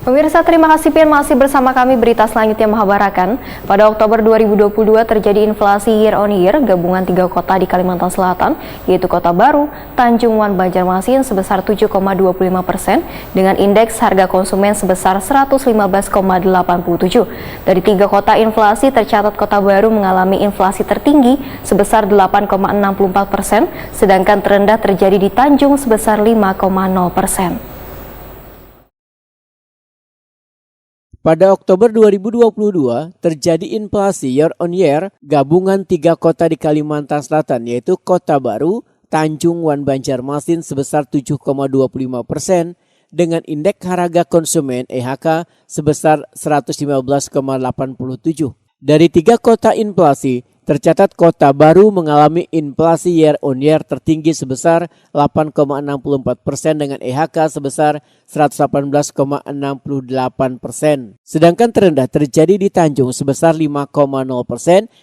Pemirsa, terima kasih Pian masih bersama kami. Berita selanjutnya mengabarkan, pada Oktober 2022 terjadi inflasi year on year gabungan 3 kota di Kalimantan Selatan, yaitu Kota Baru, Tanjung Wan, Banjarmasin sebesar 7,25% dengan indeks harga konsumen sebesar 115,87. Dari 3 kota inflasi tercatat Kota Baru mengalami inflasi tertinggi sebesar 8,64%, sedangkan terendah terjadi di Tanjung sebesar 5,0%. Pada Oktober 2022, terjadi inflasi year on year gabungan 3 kota di Kalimantan Selatan, yaitu Kota Baru, Tanjung Wan, Banjarmasin sebesar 7,25% dengan indeks harga konsumen (EHK) sebesar 115,87. Dari 3 kota inflasi, tercatat Kota Baru mengalami inflasi year on year tertinggi sebesar 8,64% dengan EHK sebesar 118,68%. Sedangkan terendah terjadi di Tanjung sebesar 5,0%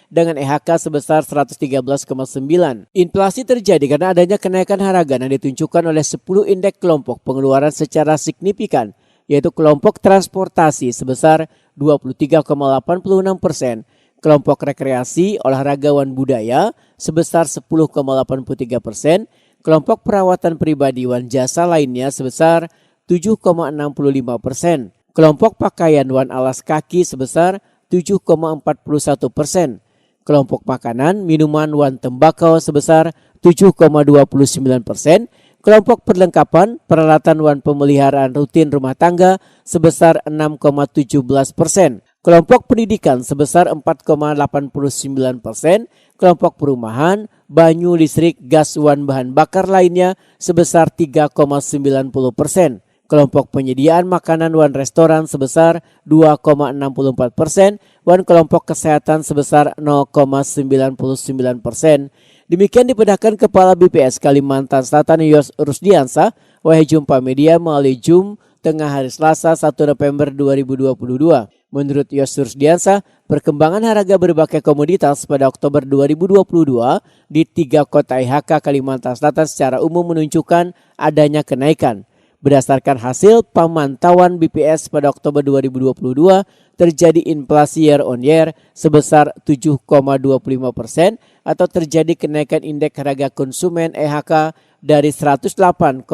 dengan EHK sebesar 113,9%. Inflasi terjadi karena adanya kenaikan harga yang ditunjukkan oleh 10 indeks kelompok pengeluaran secara signifikan, yaitu kelompok transportasi sebesar 23,86%, kelompok rekreasi, olahraga, wan budaya sebesar 10,83%, kelompok perawatan pribadi, wan jasa lainnya sebesar 7,65%, kelompok pakaian, wan alas kaki sebesar 7,41%, kelompok makanan, minuman, wan tembakau sebesar 7,29%, kelompok perlengkapan, peralatan, wan pemeliharaan rutin rumah tangga sebesar 6,17%. Kelompok pendidikan sebesar 4,89%, kelompok perumahan, banyu, listrik, gas, wan bahan bakar lainnya sebesar 3,90%, kelompok penyediaan makanan wan restoran sebesar 2,64%, wan kelompok kesehatan sebesar 0,99%. Demikian dipedahkan Kepala BPS Kalimantan Selatan Yos Rusdiansah. Wahai jumpa media melalui Zoom tengah hari Selasa 1 November 2022. Menurut Yos Rusdiansah, perkembangan harga berbagai komoditas pada Oktober 2022 di 3 kota EHK Kalimantan Selatan secara umum menunjukkan adanya kenaikan. Berdasarkan hasil pemantauan BPS pada Oktober 2022, terjadi inflasi year on year sebesar 7,25% atau terjadi kenaikan indeks harga konsumen EHK dari 108,84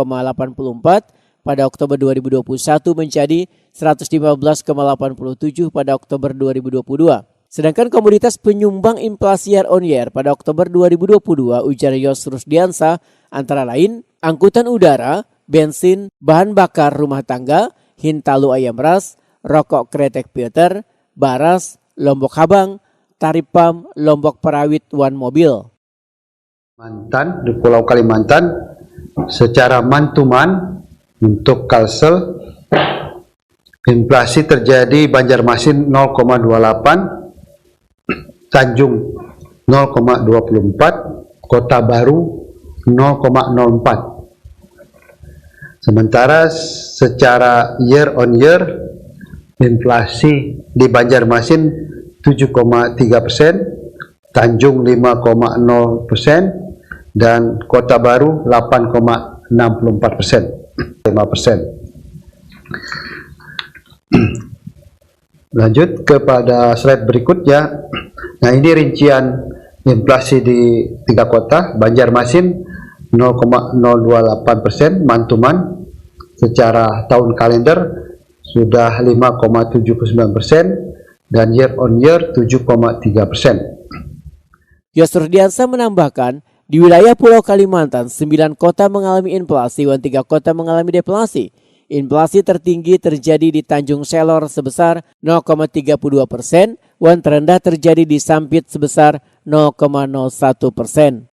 pada Oktober 2021 menjadi 115,87 pada Oktober 2022. Sedangkan komoditas penyumbang inflasi year on year pada Oktober 2022 ujar Yos Rusdiansah antara lain angkutan udara, bensin, bahan bakar rumah tangga, hintalu ayam ras, rokok kretek filter, baras, lombok habang, tarif pam, lombok perawit wan mobil. Kalimantan, di Pulau Kalimantan secara man-to-man untuk Kalsel inflasi terjadi Banjarmasin 0,28, Tanjung 0,24, Kota Baru 0,04. Sementara secara year on year inflasi di Banjarmasin 7,3%, Tanjung 5,0% dan Kota Baru 8,64%. 5%. Lanjut kepada slide berikutnya. Nah, ini rincian inflasi di 3 kota. Banjarmasin 0,028% mantuman, secara tahun kalender sudah 5,79% dan year on year 7,3%. Yos Rusdiansah menambahkan, di wilayah Pulau Kalimantan, 9 kota mengalami inflasi dan 3 kota mengalami deflasi. Inflasi tertinggi terjadi di Tanjung Selor sebesar 0,32%, dan terendah terjadi di Sampit sebesar 0,01%.